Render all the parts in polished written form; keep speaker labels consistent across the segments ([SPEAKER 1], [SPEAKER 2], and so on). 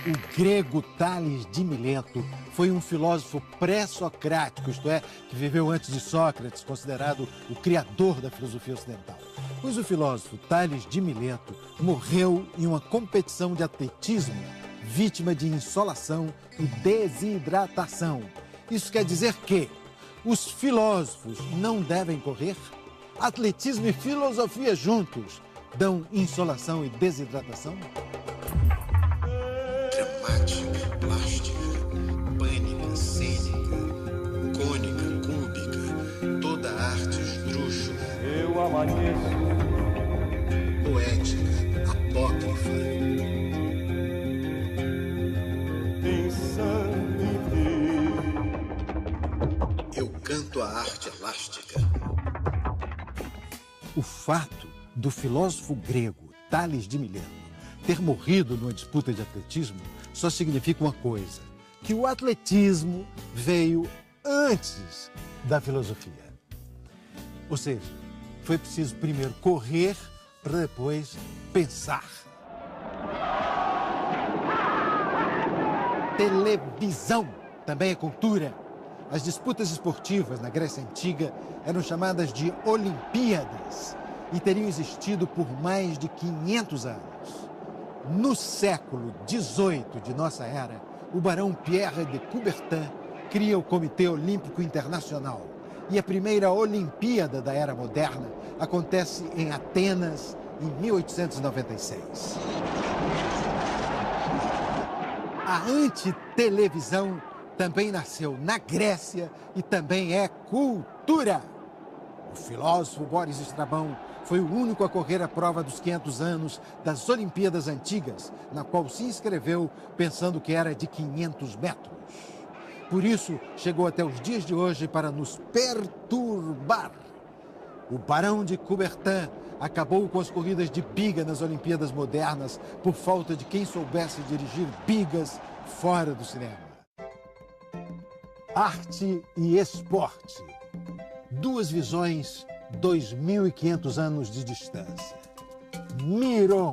[SPEAKER 1] O grego Tales de Mileto foi um filósofo pré-socrático, isto é, que viveu antes de Sócrates, considerado o criador da filosofia ocidental. Pois o filósofo Tales de Mileto morreu em uma competição de atletismo, vítima de insolação e desidratação. Isso quer dizer que os filósofos não devem correr? Atletismo e filosofia juntos dão insolação e desidratação?
[SPEAKER 2] Dramática, plástica, pânica, cênica, cônica, cúbica, toda arte esdrúxula.
[SPEAKER 3] Eu amanheço.
[SPEAKER 2] Poética, apócrifa.
[SPEAKER 3] Pensando em ti.
[SPEAKER 2] Eu canto a arte elástica.
[SPEAKER 1] O fato do filósofo grego Tales de Mileto ter morrido numa disputa de atletismo só significa uma coisa, que o atletismo veio antes da filosofia. Ou seja, foi preciso primeiro correr para depois pensar. Televisão também é cultura. As disputas esportivas na Grécia Antiga eram chamadas de Olimpíadas e teriam existido por mais de 500 anos. No século XVIII de nossa era, o barão Pierre de Coubertin cria o Comitê Olímpico Internacional e a primeira Olimpíada da era moderna acontece em Atenas em 1896. A antitelevisão também nasceu na Grécia e também é cultura. O filósofo Boris Estrabão foi o único a correr a prova dos 500 anos das Olimpíadas Antigas, na qual se inscreveu pensando que era de 500 metros. Por isso, chegou até os dias de hoje para nos perturbar. O barão de Coubertin acabou com as corridas de biga nas Olimpíadas modernas por falta de quem soubesse dirigir bigas fora do cinema. Arte e esporte. Duas visões, 2.500 anos de distância. Miron,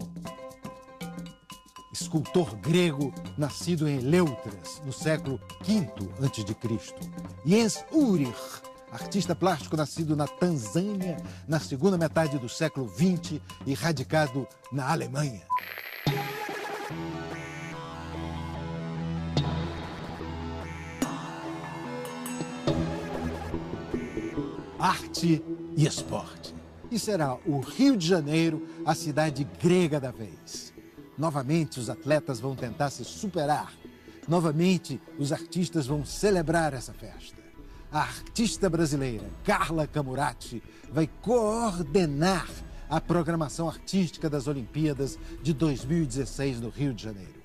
[SPEAKER 1] escultor grego nascido em Eleutras, no século V a.C. Jens Uhrich, artista plástico nascido na Tanzânia, na segunda metade do século XX e radicado na Alemanha. Arte e esporte. E será o Rio de Janeiro a cidade grega da vez. Novamente os atletas vão tentar se superar. Novamente os artistas vão celebrar essa festa. A artista brasileira Carla Camurati vai coordenar a programação artística das Olimpíadas de 2016 no Rio de Janeiro.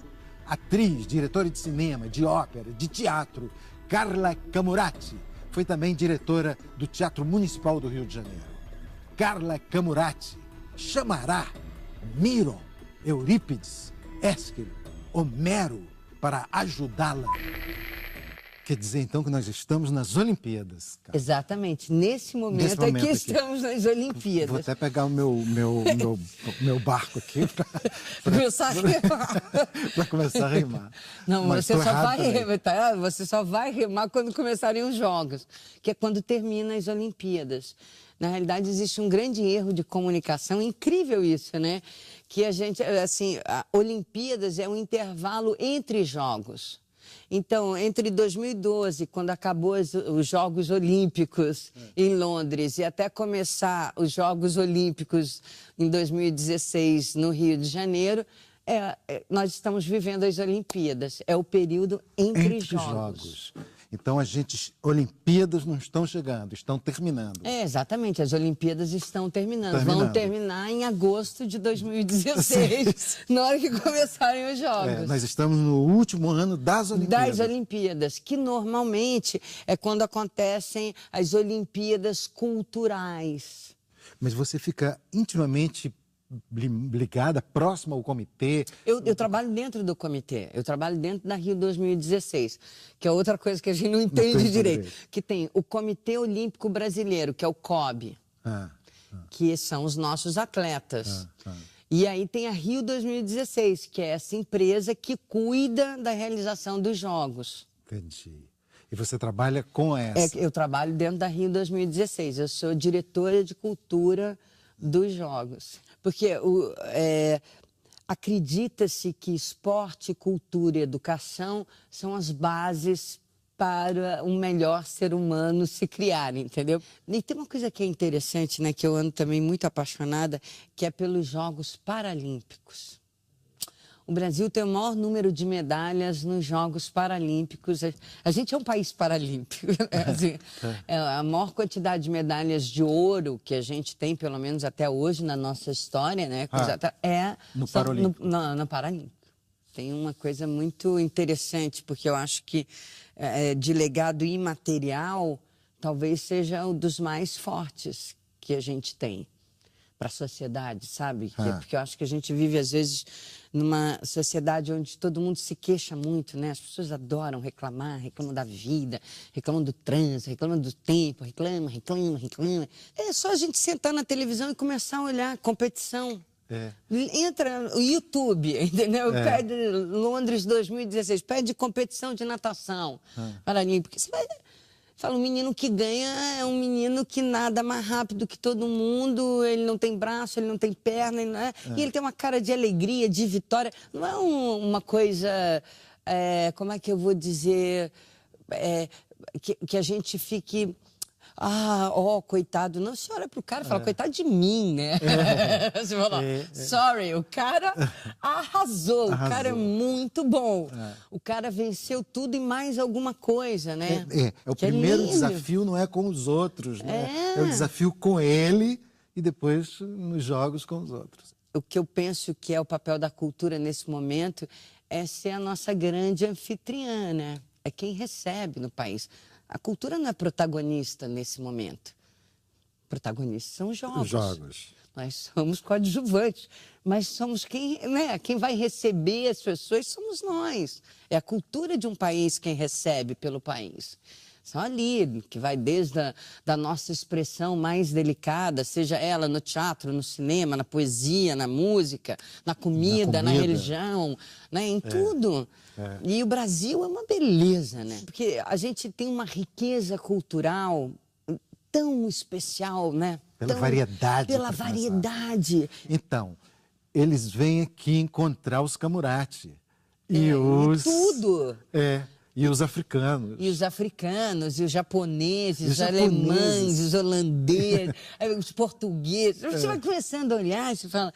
[SPEAKER 1] Atriz, diretora de cinema, de ópera, de teatro, Carla Camurati foi também diretora do Teatro Municipal do Rio de Janeiro. Carla Camurati chamará Miron, Eurípides, Ésquilo, Homero para ajudá-la. Quer dizer, então, que nós estamos nas Olimpíadas. Carla.
[SPEAKER 4] Exatamente. Nesse momento é que estamos nas Olimpíadas.
[SPEAKER 1] Vou até pegar o meu barco aqui para
[SPEAKER 4] começar a remar.
[SPEAKER 1] Para começar a remar.
[SPEAKER 4] Não, você só vai remar quando começarem os Jogos, que é quando terminam as Olimpíadas. Na realidade, existe um grande erro de comunicação, incrível isso, né? Que a gente, assim, a Olimpíadas é um intervalo entre jogos. Então, entre 2012, quando acabou os Jogos Olímpicos em Londres, e até começar os Jogos Olímpicos em 2016 no Rio de Janeiro, nós estamos vivendo as Olimpíadas. É o período entre jogos.
[SPEAKER 1] Então, Olimpíadas não estão chegando, estão terminando.
[SPEAKER 4] Exatamente, as Olimpíadas estão terminando. Vão terminar em agosto de 2016, na hora que começarem os Jogos.
[SPEAKER 1] Nós estamos no último ano das Olimpíadas.
[SPEAKER 4] Das Olimpíadas, que normalmente é quando acontecem as Olimpíadas culturais.
[SPEAKER 1] Mas você fica intimamente ligada, próxima ao comitê?
[SPEAKER 4] Eu trabalho dentro do comitê, eu trabalho dentro da Rio 2016, que é outra coisa que a gente não entende direito. Que tem o Comitê Olímpico Brasileiro, que é o COB, que são os nossos atletas. E aí tem a Rio 2016, que é essa empresa que cuida da realização dos jogos.
[SPEAKER 1] Entendi. E você trabalha com essa?
[SPEAKER 4] Eu trabalho dentro da Rio 2016. Eu sou diretora de cultura dos jogos. Porque acredita-se que esporte, cultura e educação são as bases para um melhor ser humano se criar, entendeu? E tem uma coisa que é interessante, né, que eu ando também muito apaixonada, que é pelos Jogos Paralímpicos. O Brasil tem o maior número de medalhas nos Jogos Paralímpicos. A gente é um país paralímpico, né? Assim, a maior quantidade de medalhas de ouro que a gente tem, pelo menos até hoje na nossa história, né,
[SPEAKER 1] no Paralímpico.
[SPEAKER 4] No Paralímpico. Tem uma coisa muito interessante, porque eu acho que de legado imaterial, talvez seja um dos mais fortes que a gente tem para a sociedade, sabe? Porque eu acho que a gente vive, às vezes, numa sociedade onde todo mundo se queixa muito, né? As pessoas adoram reclamar, reclamam da vida, reclamam do trânsito, reclamam do tempo, reclamam. É só a gente sentar na televisão e começar a olhar competição. Entra no YouTube, entendeu? Pede Londres 2016, pede competição de natação paralímpica. Você vai... Fala, o menino que ganha é um menino que nada mais rápido que todo mundo, ele não tem braço, ele não tem perna, e ele tem uma cara de alegria, de vitória. Não é uma coisa, como é que eu vou dizer, que a gente fique... coitado. Não, você olha pro cara e fala, coitado de mim, né? Você fala, sorry, o cara arrasou, o cara é muito bom. O cara venceu tudo e mais alguma coisa, né?
[SPEAKER 1] O primeiro desafio não é com os outros, né? É o desafio com ele e depois nos jogos com os outros.
[SPEAKER 4] O que eu penso que é o papel da cultura nesse momento é ser a nossa grande anfitriã, né? É quem recebe no país. A cultura não é protagonista nesse momento. Protagonistas são os jogos.
[SPEAKER 1] Os jogos.
[SPEAKER 4] Nós somos coadjuvantes, mas somos quem vai receber as pessoas somos nós. É a cultura de um país quem recebe pelo país. São ali, que vai desde da nossa expressão mais delicada, seja ela no teatro, no cinema, na poesia, na música, na comida, na religião, né? Em tudo. E o Brasil é uma beleza, né? Porque a gente tem uma riqueza cultural tão especial, né?
[SPEAKER 1] Pela variedade.
[SPEAKER 4] Pela variedade.
[SPEAKER 1] Então, eles vêm aqui encontrar os Camurati. E
[SPEAKER 4] tudo.
[SPEAKER 1] E os africanos.
[SPEAKER 4] E os africanos, e os japoneses, os alemães, os holandeses, os portugueses. Você vai começando a olhar, você fala...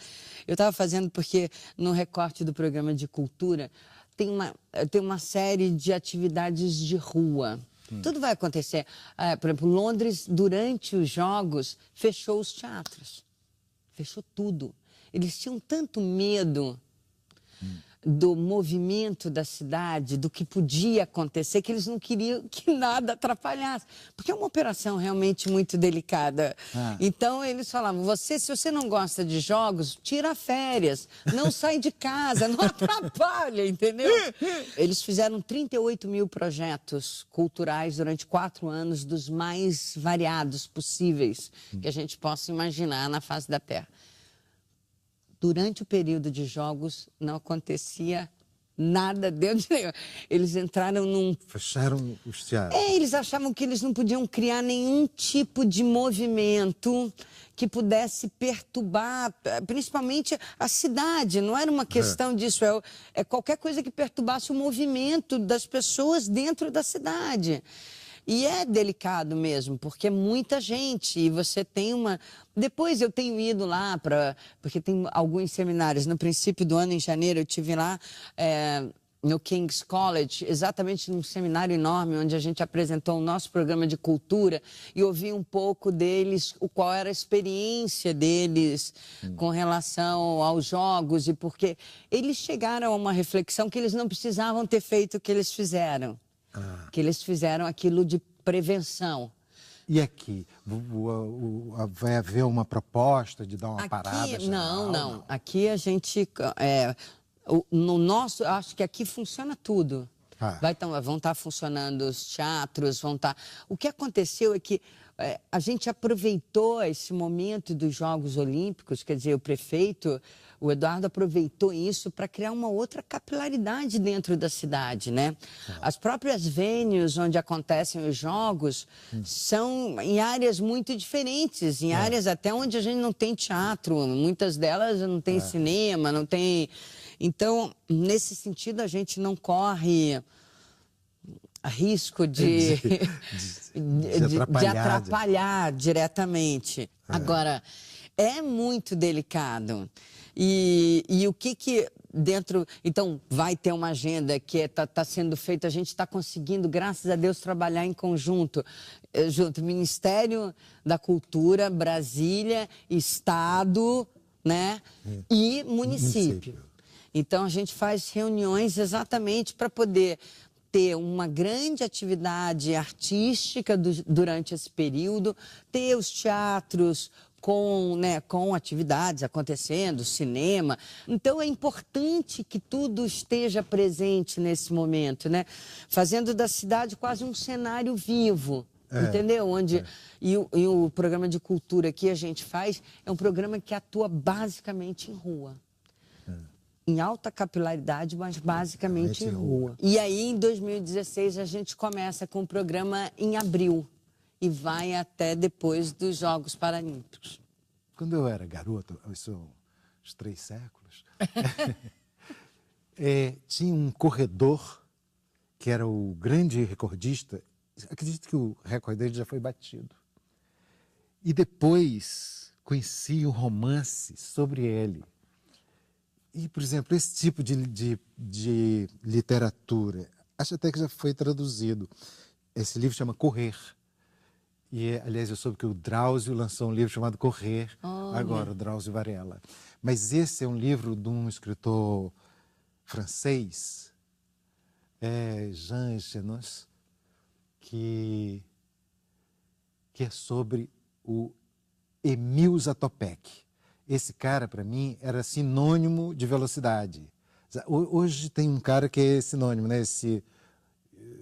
[SPEAKER 4] Eu estava fazendo porque no recorte do programa de cultura tem uma série de atividades de rua. Tudo vai acontecer. Por exemplo, Londres, durante os Jogos, fechou os teatros. Fechou tudo. Eles tinham tanto medo do movimento da cidade, do que podia acontecer, que eles não queriam que nada atrapalhasse. Porque é uma operação realmente muito delicada. Então, eles falavam, se você não gosta de jogos, tira férias, não sai de casa, não atrapalha, entendeu? Eles fizeram 38 mil projetos culturais durante 4 anos, dos mais variados possíveis que a gente possa imaginar na face da Terra. Durante o período de jogos, não acontecia nada dentro de... Eles entraram num...
[SPEAKER 1] Fecharam os teatros.
[SPEAKER 4] Eles achavam que eles não podiam criar nenhum tipo de movimento que pudesse perturbar, principalmente a cidade. Não era uma questão disso, é qualquer coisa que perturbasse o movimento das pessoas dentro da cidade. E é delicado mesmo, porque é muita gente e você tem uma... Depois eu tenho ido lá porque tem alguns seminários. No princípio do ano, em janeiro, eu estive lá no King's College, exatamente num seminário enorme, onde a gente apresentou o nosso programa de cultura e ouvi um pouco deles, qual era a experiência deles com relação aos jogos e porque eles chegaram a uma reflexão que eles não precisavam ter feito o que eles fizeram. Que eles fizeram aquilo de prevenção.
[SPEAKER 1] E aqui? Vai haver uma proposta de dar uma parada geral?
[SPEAKER 4] Não. Aqui a gente... no nosso, acho que aqui funciona tudo. Vão estar funcionando os teatros, vão estar... O que aconteceu é que a gente aproveitou esse momento dos Jogos Olímpicos, quer dizer, o prefeito, o Eduardo, aproveitou isso para criar uma outra capilaridade dentro da cidade, né? As próprias venues onde acontecem os Jogos são em áreas muito diferentes, em áreas até onde a gente não tem teatro, muitas delas não tem cinema, não tem... Então, nesse sentido, a gente não corre risco de atrapalhar diretamente. Agora, é muito delicado. E o que dentro... Então, vai ter uma agenda que está sendo feita, a gente está conseguindo, graças a Deus, trabalhar em conjunto. Junto, Ministério da Cultura, Brasília, Estado, né? E município. Então, a gente faz reuniões exatamente para poder ter uma grande atividade artística durante esse período, ter os teatros com atividades acontecendo, cinema. Então, é importante que tudo esteja presente nesse momento, né? Fazendo da cidade quase um cenário vivo, entendeu? E o programa de cultura que a gente faz é um programa que atua basicamente em rua. Em alta capilaridade, mas basicamente em rua. E aí, em 2016, a gente começa com o programa em abril e vai até depois dos Jogos Paralímpicos.
[SPEAKER 1] Quando eu era garoto, isso são os 3 séculos, tinha um corredor que era o grande recordista. Acredito que o recorde dele já foi batido. E depois conheci um romance sobre ele. E, por exemplo, esse tipo de literatura, acho até que já foi traduzido. Esse livro chama Correr. E, aliás, eu soube que o Drauzio lançou um livro chamado Correr, agora, o Drauzio Varela. Mas esse é um livro de um escritor francês, Jean Genos, que é sobre o Émile Zatopek. Esse cara, para mim, era sinônimo de velocidade. Hoje tem um cara que é sinônimo, né? Esse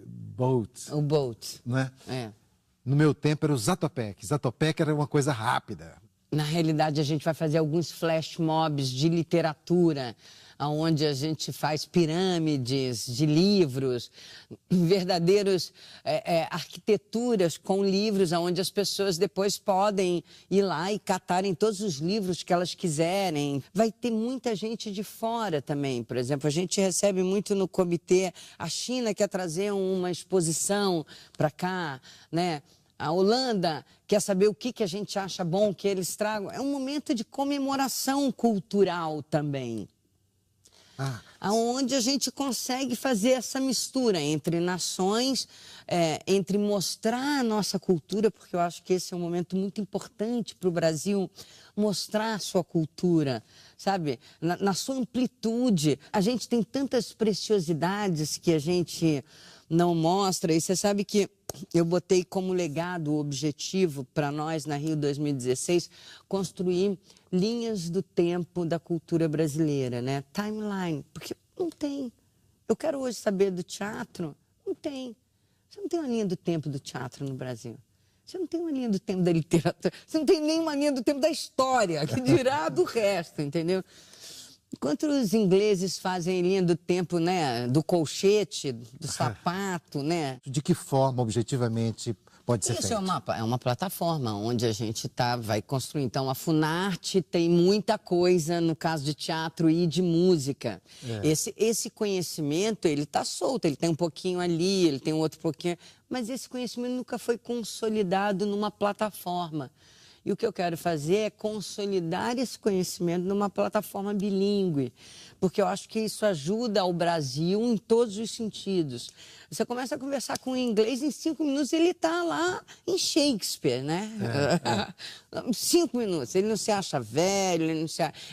[SPEAKER 1] Bolt.
[SPEAKER 4] O Bolt.
[SPEAKER 1] Né? No meu tempo era o Zatopek. Zatopek era uma coisa rápida.
[SPEAKER 4] Na realidade, a gente vai fazer alguns flash mobs de literatura, onde a gente faz pirâmides de livros, verdadeiros arquiteturas com livros, onde as pessoas depois podem ir lá e catarem todos os livros que elas quiserem. Vai ter muita gente de fora também. Por exemplo, a gente recebe muito no comitê, a China quer trazer uma exposição para cá, né? A Holanda quer saber o que a gente acha bom que eles tragam. É um momento de comemoração cultural também. Onde a gente consegue fazer essa mistura entre nações, entre mostrar a nossa cultura, porque eu acho que esse é um momento muito importante para o Brasil, mostrar a sua cultura, sabe? Na sua amplitude. A gente tem tantas preciosidades que a gente não mostra, e você sabe que eu botei como legado, o objetivo para nós na Rio 2016, construir linhas do tempo da cultura brasileira, né? Timeline, porque não tem. Eu quero hoje saber do teatro, não tem. Você não tem uma linha do tempo do teatro no Brasil. Você não tem uma linha do tempo da literatura, você não tem nem uma linha do tempo da história, que dirá do resto, entendeu? Enquanto os ingleses fazem linha do tempo, né, do colchete, do sapato, né?
[SPEAKER 1] De que forma, objetivamente, pode ser feito?
[SPEAKER 4] Isso é uma plataforma onde a gente vai construir. Então, a Funarte tem muita coisa no caso de teatro e de música. Esse conhecimento, ele está solto, ele tem um pouquinho ali, ele tem um outro pouquinho, mas esse conhecimento nunca foi consolidado numa plataforma. E o que eu quero fazer é consolidar esse conhecimento numa plataforma bilíngue, porque eu acho que isso ajuda ao Brasil em todos os sentidos. Você começa a conversar com o inglês, em 5 minutos ele está lá em Shakespeare, né? 5 minutos. Ele não se acha velho,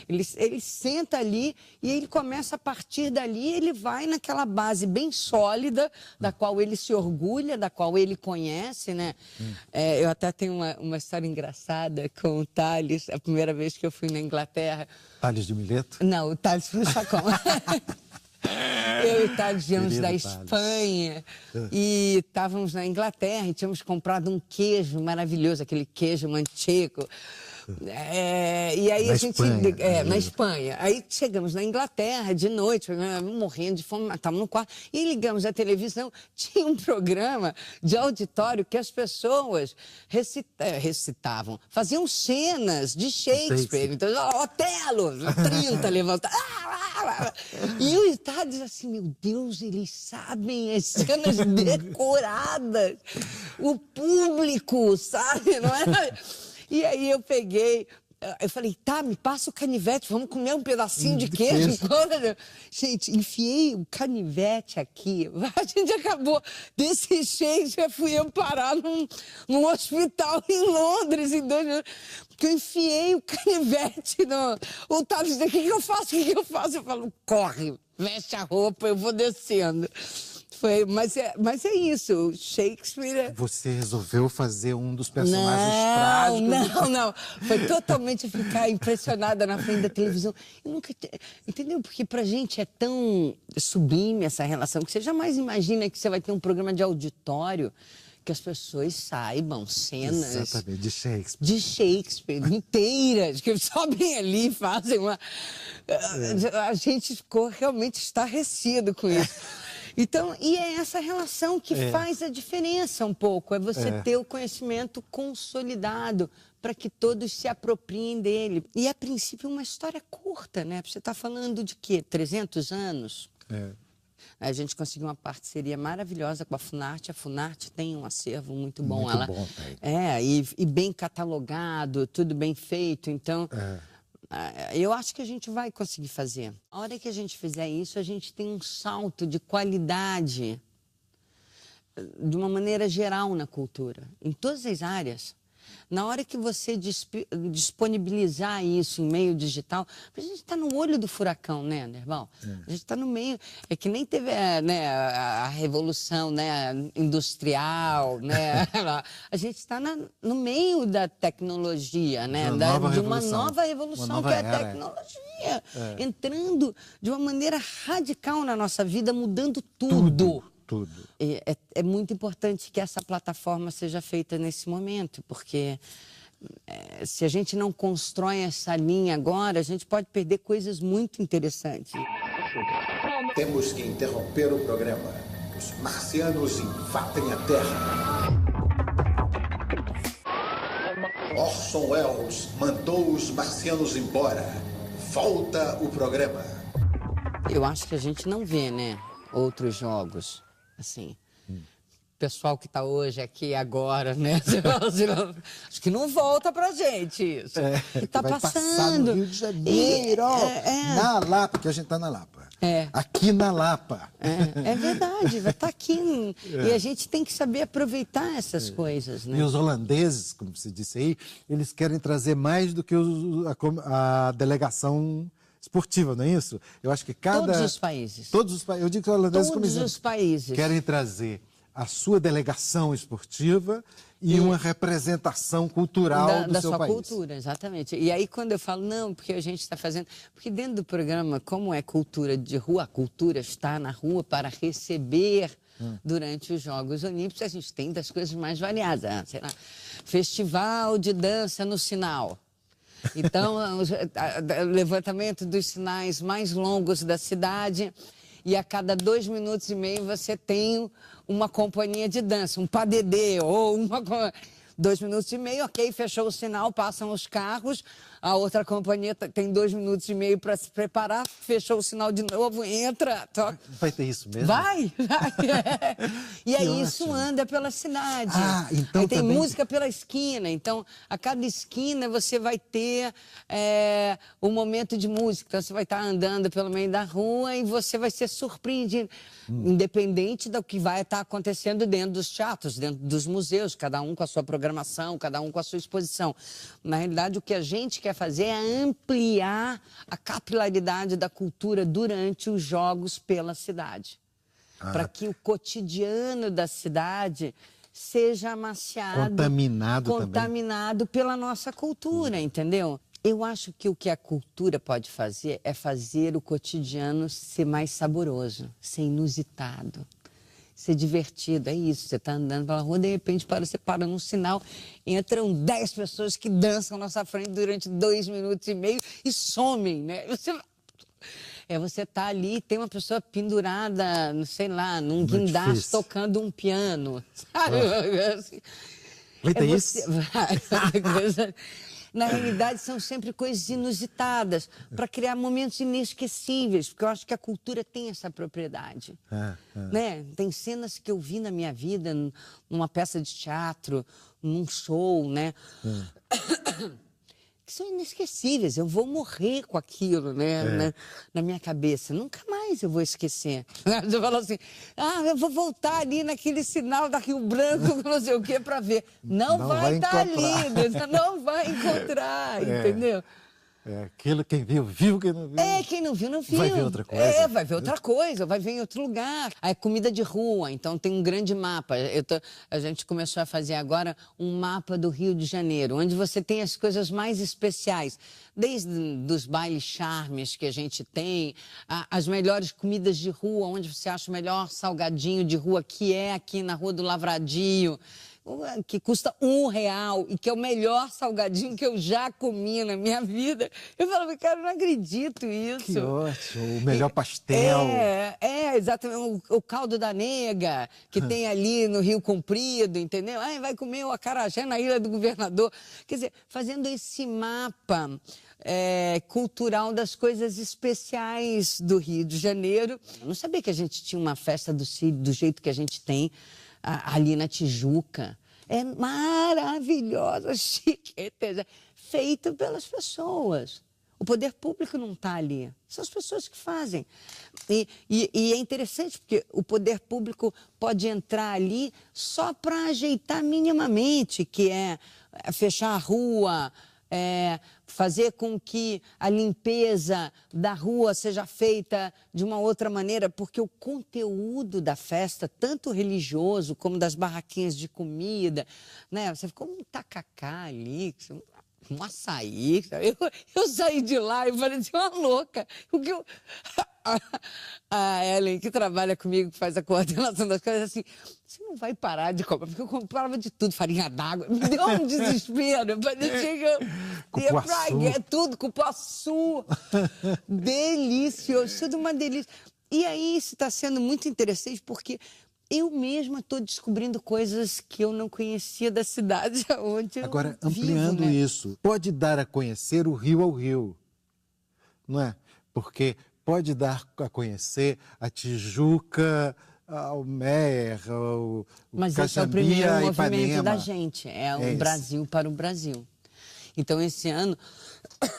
[SPEAKER 4] ele senta ali e ele começa a partir dali, ele vai naquela base bem sólida, da qual ele se orgulha, da qual ele conhece, né? Eu até tenho uma história engraçada com o Tales, a primeira vez que eu fui na Inglaterra.
[SPEAKER 1] Tales de Mileto?
[SPEAKER 4] Não, o Tales foi Chacon. Eu coitados, viemos da
[SPEAKER 1] Querido Thales.
[SPEAKER 4] Espanha e estávamos na Inglaterra e tínhamos comprado um queijo maravilhoso, aquele queijo manchego. E aí
[SPEAKER 1] Na
[SPEAKER 4] a gente
[SPEAKER 1] Espanha,
[SPEAKER 4] na Espanha. Aí chegamos na Inglaterra de noite, morrendo de fome, estávamos no quarto e ligamos a televisão. Tinha um programa de auditório que as pessoas recitavam, faziam cenas de Shakespeare. Então, Otelo, 30 levantados. E o Estado diz assim, meu Deus, eles sabem as cenas decoradas. O público, sabe, não é? E aí eu falei, tá, me passa o canivete, vamos comer um pedacinho de queijo. Gente, enfiei o canivete aqui, a gente acabou desse jeito, fui eu parar num hospital em Londres, em 2 minutos, porque eu enfiei o canivete o Thales disse, o que eu faço, o que eu faço? Eu falo, corre, veste a roupa, eu vou descendo. Mas é isso, Shakespeare...
[SPEAKER 1] Você resolveu fazer um dos personagens trágicos.
[SPEAKER 4] Não. Foi totalmente ficar impressionada na frente da televisão. Eu nunca... Entendeu? Porque pra gente é tão sublime essa relação que você jamais imagina que você vai ter um programa de auditório que as pessoas saibam cenas...
[SPEAKER 1] Exatamente, de Shakespeare.
[SPEAKER 4] De Shakespeare, inteiras, que sobem ali e fazem uma... A gente ficou realmente estarrecido com isso. Então, e é essa relação que faz a diferença um pouco, é você ter o conhecimento consolidado para que todos se apropriem dele. E, a princípio, uma história curta, né? Você está falando de quê? 300 anos? A gente conseguiu uma parceria maravilhosa com a Funarte. A Funarte tem um acervo muito bom.
[SPEAKER 1] Muito bom, tem.
[SPEAKER 4] E bem catalogado, tudo bem feito, então... Eu acho que a gente vai conseguir fazer. A hora que a gente fizer isso, a gente tem um salto de qualidade de uma maneira geral na cultura, em todas as áreas. Na hora que você disponibilizar isso em meio digital, a gente está no olho do furacão, né, Nerval? A gente está no meio... É que nem teve a revolução, né, industrial, né? A gente está no meio da tecnologia, né? De uma nova revolução que é a tecnologia. Entrando de uma maneira radical na nossa vida, mudando tudo. É muito importante que essa plataforma seja feita nesse momento, porque se a gente não constrói essa linha agora, a gente pode perder coisas muito interessantes.
[SPEAKER 2] Temos que interromper o programa. Os marcianos invadem a Terra. Orson Welles mandou os marcianos embora. Volta o programa.
[SPEAKER 4] Eu acho que a gente não vê, né, outros jogos. Assim, pessoal que está hoje aqui agora, né? Acho que não volta pra gente isso. Que tá
[SPEAKER 1] vai
[SPEAKER 4] passando.
[SPEAKER 1] Passar no Rio de Janeiro, na Lapa, porque a gente está na Lapa. Aqui na Lapa.
[SPEAKER 4] É verdade, vai estar aqui. E a gente tem que saber aproveitar essas coisas, né?
[SPEAKER 1] E os holandeses, como você disse aí, eles querem trazer mais do que a delegação esportiva, não é isso? Eu acho que
[SPEAKER 4] Todos os países.
[SPEAKER 1] Eu digo que os holandeses, como
[SPEAKER 4] Todos
[SPEAKER 1] exemplo,
[SPEAKER 4] os países.
[SPEAKER 1] querem trazer a sua delegação esportiva e uma representação cultural do seu país.
[SPEAKER 4] Da sua cultura, exatamente. E aí, quando eu falo, não, porque a gente está fazendo... Porque dentro do programa, como é cultura de rua, a cultura está na rua para receber durante os Jogos Olímpicos, a gente tem das coisas mais variadas. Sei lá, festival de dança no sinal. Então, o levantamento dos sinais mais longos da cidade, e a cada 2 minutos e meio você tem uma companhia de dança, um padedê ou uma... 2 minutos e meio, ok, fechou o sinal, passam os carros, a outra companhia tem 2 minutos e meio para se preparar, fechou o sinal de novo, entra...
[SPEAKER 1] Vai ter isso mesmo?
[SPEAKER 4] Vai. E aí isso anda pela cidade.
[SPEAKER 1] Então
[SPEAKER 4] aí tem
[SPEAKER 1] também...
[SPEAKER 4] música pela esquina, então a cada esquina você vai ter um momento de música, então você vai estar andando pelo meio da rua e você vai ser surpreendido, independente do que vai estar acontecendo dentro dos teatros, dentro dos museus, cada um com a sua programação, cada um com a sua exposição. Na realidade, o que a gente quer fazer é ampliar a capilaridade da cultura durante os jogos pela cidade. Para que o cotidiano da cidade seja amaciado,
[SPEAKER 1] contaminado
[SPEAKER 4] pela nossa cultura, entendeu? Eu acho que o que a cultura pode fazer é fazer o cotidiano ser mais saboroso, ser inusitado, ser divertido. É isso, você está andando pela rua, de repente você para num sinal, entram 10 pessoas que dançam na sua frente durante 2 minutos e meio e somem, né? Você tá ali, tem uma pessoa pendurada, sei lá, num guindaste tocando um piano, sabe? Assim,
[SPEAKER 1] isso?
[SPEAKER 4] Na realidade, são sempre coisas inusitadas, para criar momentos inesquecíveis, porque eu acho que a cultura tem essa propriedade. Né? Tem cenas que eu vi na minha vida, numa peça de teatro, num show, né? Que são inesquecíveis. Eu vou morrer com aquilo, né? Na minha cabeça. Nunca mais eu vou esquecer. Você fala assim, eu vou voltar ali naquele sinal da Rio Branco, não sei o quê, para ver. Não vai estar ali, não vai encontrar, entendeu?
[SPEAKER 1] Aquilo, quem viu, viu, quem não viu.
[SPEAKER 4] Quem não viu, não viu.
[SPEAKER 1] Vai ver outra coisa.
[SPEAKER 4] Vai ver outra coisa, vai ver em outro lugar. É comida de rua, então tem um grande mapa. A gente começou a fazer agora um mapa do Rio de Janeiro, onde você tem as coisas mais especiais. Desde dos bailes charmes que a gente tem, as melhores comidas de rua, onde você acha o melhor salgadinho de rua, que é aqui na Rua do Lavradio, que custa R$1 e que é o melhor salgadinho que eu já comi na minha vida. Eu falava, cara, eu não acredito isso.
[SPEAKER 1] Que ótimo, o melhor pastel.
[SPEAKER 4] Exatamente, o caldo da nega, que tem ali no Rio Comprido, entendeu? Vai comer o acarajé na Ilha do Governador. Quer dizer, fazendo esse mapa cultural das coisas especiais do Rio de Janeiro. Eu não sabia que a gente tinha uma festa do jeito que a gente tem ali na Tijuca. É maravilhosa, chique, feita pelas pessoas. O poder público não está ali, são as pessoas que fazem. E é interessante porque o poder público pode entrar ali só para ajeitar minimamente, que é fechar a rua, fazer com que a limpeza da rua seja feita de uma outra maneira, porque o conteúdo da festa, tanto religioso como das barraquinhas de comida, né? Você ficou um tacacá ali, um açaí. Eu saí de lá e parecia uma louca. A Ellen, que trabalha comigo, que faz a coordenação das coisas, assim, você não vai parar de comprar, porque eu comprava de tudo, farinha d'água, me deu um desespero, parecia que eu ia pra tudo, cupuaçu, delicioso, tudo uma delícia. E aí isso está sendo muito interessante, porque eu mesma estou descobrindo coisas que eu não conhecia da cidade onde eu
[SPEAKER 1] Agora, ampliando
[SPEAKER 4] vivo, né?
[SPEAKER 1] isso, pode dar a conhecer o Rio ao Rio, não é? Porque pode dar a conhecer a Tijuca, ao Meyer, o
[SPEAKER 4] Mas
[SPEAKER 1] Caxambi,
[SPEAKER 4] esse é o primeiro movimento
[SPEAKER 1] Ipanema.
[SPEAKER 4] da gente, o Brasil para o Brasil. Então, esse ano,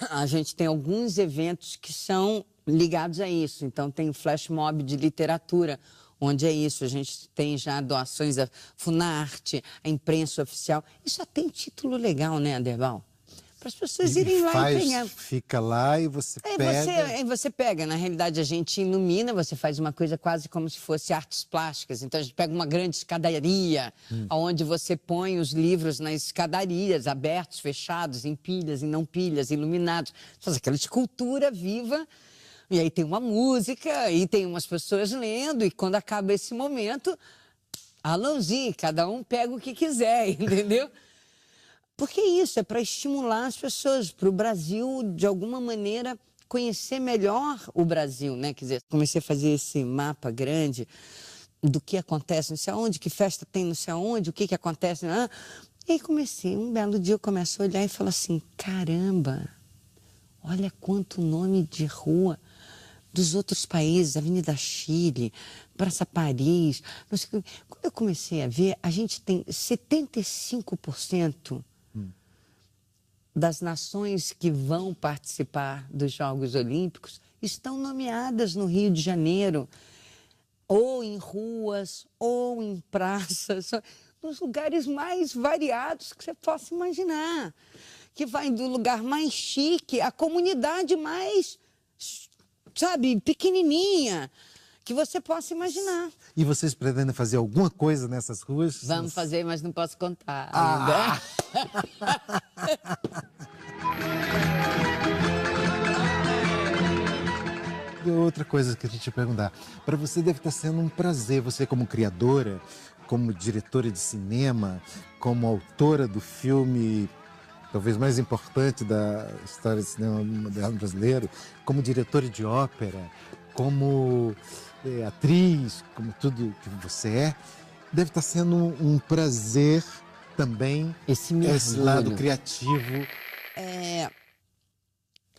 [SPEAKER 4] a gente tem alguns eventos que são ligados a isso. Então, tem o Flash Mob de literatura, onde é isso. A gente tem já doações da Funarte, a imprensa oficial. E só tem título legal, né, Aderbal? Para as pessoas irem lá e pegar.
[SPEAKER 1] Fica lá e você pega.
[SPEAKER 4] Você pega, na realidade a gente ilumina, você faz uma coisa quase como se fosse artes plásticas. Então a gente pega uma grande escadaria, onde você põe os livros nas escadarias, abertos, fechados, em pilhas, em não pilhas, iluminados. Faz aquela escultura viva. E aí tem uma música, e tem umas pessoas lendo, e quando acaba esse momento, alôzinho, cada um pega o que quiser, entendeu? Porque isso é para estimular as pessoas, para o Brasil, de alguma maneira, conhecer melhor o Brasil, né? Quer dizer, comecei a fazer esse mapa grande do que acontece não sei aonde, que festa tem não sei aonde, o que acontece. E aí comecei, um belo dia eu começo a olhar e falo assim, caramba, olha quanto nome de rua dos outros países, Avenida Chile, Praça Paris, não sei o que. Quando eu comecei a ver, a gente tem 75% das nações que vão participar dos Jogos Olímpicos estão nomeadas no Rio de Janeiro, ou em ruas, ou em praças, nos lugares mais variados que você possa imaginar. Que vai do lugar mais chique à comunidade mais, sabe, pequenininha, que você possa imaginar.
[SPEAKER 1] E vocês pretendem fazer alguma coisa nessas ruas?
[SPEAKER 4] Vamos fazer, mas não posso contar ainda.
[SPEAKER 1] E outra coisa que a gente ia perguntar, para você deve estar sendo um prazer, você como criadora, como diretora de cinema, como autora do filme talvez mais importante da história do cinema moderno brasileiro, como diretora de ópera, como atriz, como tudo que você é, deve estar sendo um prazer também esse lado criativo.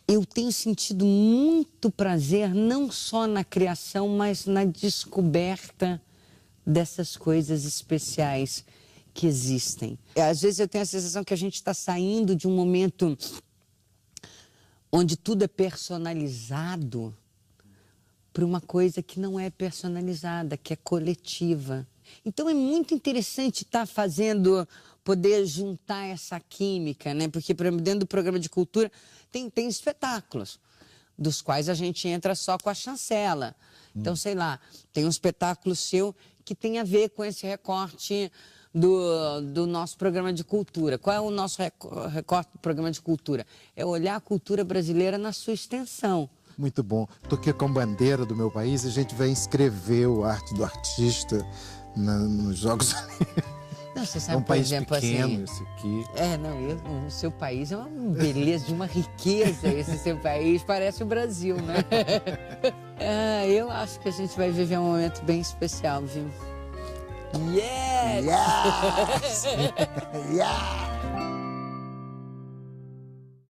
[SPEAKER 4] Eu tenho sentido muito prazer, não só na criação, mas na descoberta dessas coisas especiais que existem. Às vezes eu tenho a sensação que a gente está saindo de um momento onde tudo é personalizado para uma coisa que não é personalizada, que é coletiva. Então é muito interessante estar poder juntar essa química, né? Porque dentro do programa de cultura tem espetáculos, dos quais a gente entra só com a chancela. Então, sei lá, tem um espetáculo seu que tem a ver com esse recorte do nosso programa de cultura. Qual é o nosso recorte do programa de cultura? É olhar a cultura brasileira na sua extensão.
[SPEAKER 1] Muito bom. Estou aqui com a bandeira do meu país e a gente vai inscrever o Arte do Artista nos Jogos Olímpicos.
[SPEAKER 4] Não, você sabe,
[SPEAKER 1] é um
[SPEAKER 4] por
[SPEAKER 1] país
[SPEAKER 4] exemplo,
[SPEAKER 1] pequeno,
[SPEAKER 4] assim,
[SPEAKER 1] esse aqui.
[SPEAKER 4] O seu país é uma beleza, de uma riqueza, esse seu país, parece o Brasil, né? Eu acho que a gente vai viver um momento bem especial, viu? Yes!
[SPEAKER 1] Yes! Yes!